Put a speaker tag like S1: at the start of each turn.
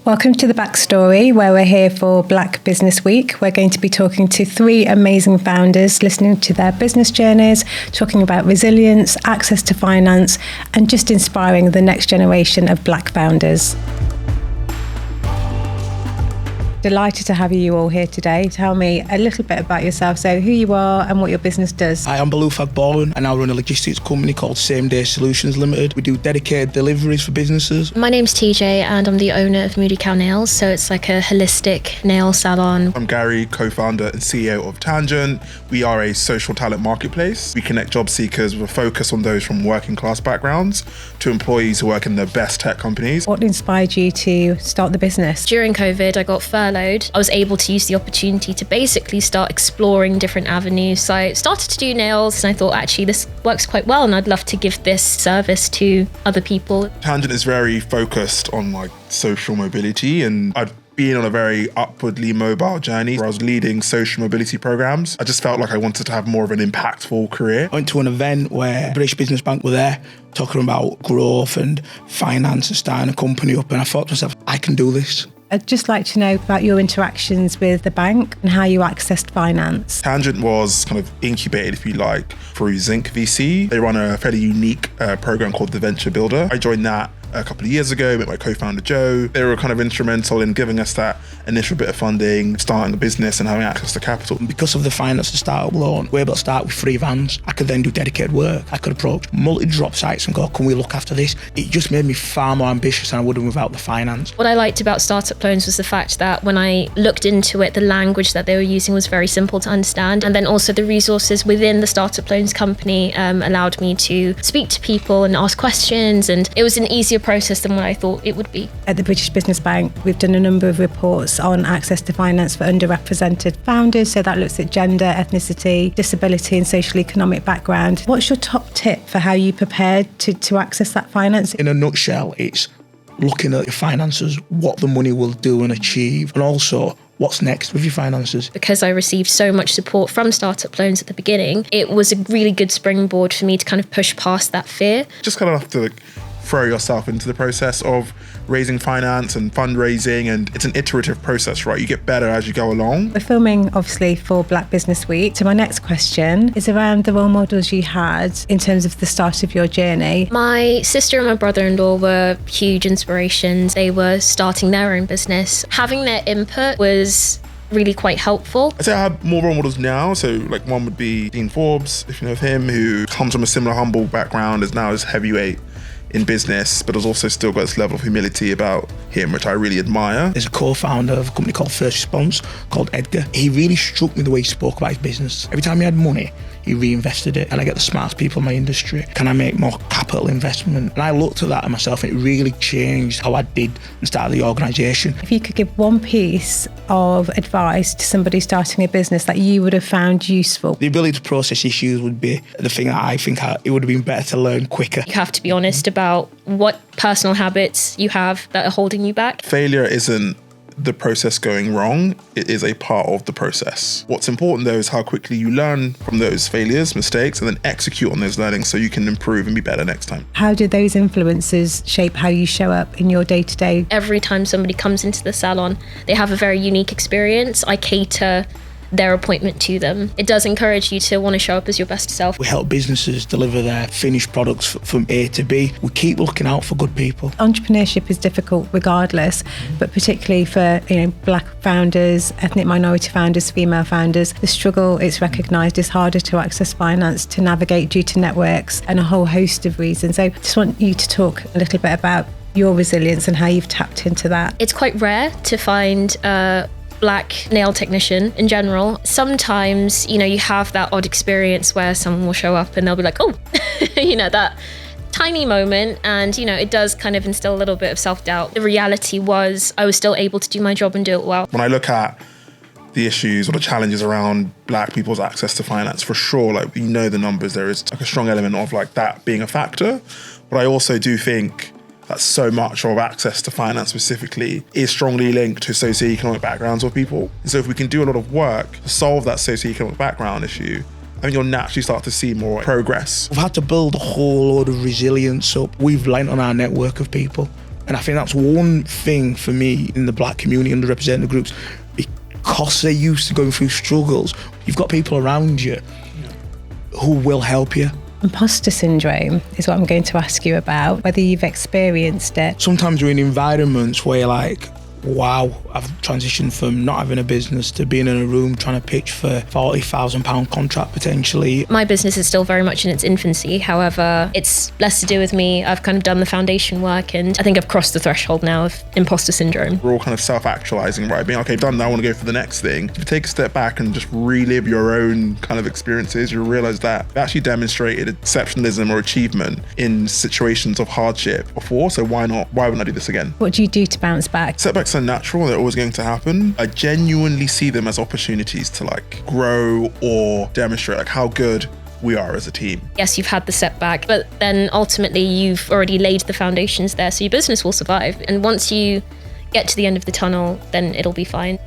S1: Welcome to The Backstory, where we're here for Black Business Week. We're going to be talking to three amazing founders, listening to their business journeys, talking about resilience, access to finance, and just inspiring the next generation of Black founders. Delighted to have you all here today. Tell me a little bit about yourself, so who you are and what your business does.
S2: Hi, I'm Bolu Fagborun and I run a logistics company called Same Day Solutions Limited. We do dedicated deliveries for businesses.
S3: My name's TJ and I'm the owner of Moody Nails, so it's like a holistic nail salon.
S4: I'm Gary, co-founder and CEO of Tangent. We are a social talent marketplace. We connect job seekers with a focus on those from working class backgrounds to employees who work in the best tech companies.
S1: What inspired you to start the business?
S3: During COVID, I got furloughed. I was able to use the opportunity to basically start exploring different avenues. So I started to do nails and I thought, actually, this works quite well and I'd love to give this service to other people.
S4: Tangent is very focused on social mobility, and I'd been on a very upwardly mobile journey where I was leading social mobility programs. I just felt like I wanted to have more of an impactful career.
S2: I went to an event where British Business Bank were there talking about growth and finance and starting a company up, and I thought to myself, I can do this.
S1: I'd just like to know about your interactions with the bank and how you accessed finance.
S4: Tangent was kind of incubated, if you like, through Zinc VC. They run a fairly unique program called the Venture Builder. I joined that a couple of years ago, met my co-founder Joe. They were kind of instrumental in giving us that initial bit of funding, starting a business and having access to capital.
S2: Because of the finance to startup loan, we're able to start with 3 vans. I could then do dedicated work. I could approach multi-drop sites and go, can we look after this? It just made me far more ambitious than I would have without the finance.
S3: What I liked about startup loans was the fact that when I looked into it, the language that they were using was very simple to understand. And then also the resources within the startup loans company allowed me to speak to people and ask questions. And it was an easier process than what I thought it would be.
S1: At the British Business Bank, we've done a number of reports on access to finance for underrepresented founders. So that looks at gender, ethnicity, disability and social economic background. What's your top tip for how you prepared to access that finance?
S2: In a nutshell, it's looking at your finances, what the money will do and achieve, and also what's next with your finances.
S3: Because I received so much support from startup loans at the beginning, it was a really good springboard for me to kind of push past that fear.
S4: Just kind of have to throw yourself into the process of raising finance and fundraising, and it's an iterative process, right? You get better as you go along.
S1: We're filming obviously for Black Business Week. So my next question is around the role models you had in terms of the start of your journey.
S3: My sister and my brother-in-law were huge inspirations. They were starting their own business. Having their input was really quite helpful.
S4: I'd say I have more role models now. So one would be Dean Forbes, if you know of him, who comes from a similar humble background, is now his heavyweight in business, but has also still got this level of humility about him, which I really admire.
S2: There's a co-founder of a company called First Response called Edgar. He really struck me the way he spoke about his business. Every time he had money, he reinvested it. And I get the smartest people in my industry. Can I make more capital investment? And I looked at that in myself and it really changed how I did and started the organisation.
S1: If you could give one piece of advice to somebody starting a business that you would have found useful.
S2: The ability to process issues would be the thing that I think it would have been better to learn quicker.
S3: You have to be honest about what personal habits you have that are holding you back.
S4: Failure isn't the process going wrong, it is a part of the process. What's important though is how quickly you learn from those failures, mistakes, and then execute on those learnings so you can improve and be better next time.
S1: How do those influences shape how you show up in your day-to-day?
S3: Every time somebody comes into the salon, they have a very unique experience. I cater their appointment to them. It does encourage you to want to show up as your best self.
S2: We help businesses deliver their finished products from A to B. We keep looking out for good people.
S1: Entrepreneurship is difficult regardless, but particularly for Black founders, ethnic minority founders, female founders, the struggle, it's recognised, is harder to access finance, to navigate due to networks and a whole host of reasons. So I just want you to talk a little bit about your resilience and how you've tapped into that.
S3: It's quite rare to find Black nail technician in general. Sometimes, you have that odd experience where someone will show up and they'll be like, oh, that tiny moment. And, it does kind of instill a little bit of self-doubt. The reality was I was still able to do my job and do it well.
S4: When I look at the issues or the challenges around Black people's access to finance, for sure, the numbers, there is a strong element of that being a factor. But I also do think that so much of access to finance specifically is strongly linked to socioeconomic backgrounds of people. And so if we can do a lot of work to solve that socioeconomic background issue, I think you'll naturally start to see more progress.
S2: We've had to build a whole load of resilience up. We've lent on our network of people. And I think that's one thing for me in the black community, underrepresented groups, because they're used to going through struggles, you've got people around you who will help you.
S1: Imposter syndrome is what I'm going to ask you about, whether you've experienced it.
S2: Sometimes you're in environments where you're like, wow, I've transitioned from not having a business to being in a room trying to pitch for £40,000 contract potentially.
S3: My business is still very much in its infancy. However, it's less to do with me. I've kind of done the foundation work, and I think I've crossed the threshold now of imposter syndrome.
S4: We're all kind of self-actualizing, right? Being, okay, done that, I want to go for the next thing. If you take a step back and just relive your own kind of experiences, you'll realize that you actually demonstrated exceptionalism or achievement in situations of hardship before. So why not? Why wouldn't I do this again?
S1: What do you do to bounce back?
S4: Setbacks are natural, they're always going to happen. I genuinely see them as opportunities to like grow or demonstrate like how good we are as a team.
S3: Yes, you've had the setback, but then ultimately you've already laid the foundations there, so your business will survive. And once you get to the end of the tunnel, then it'll be fine.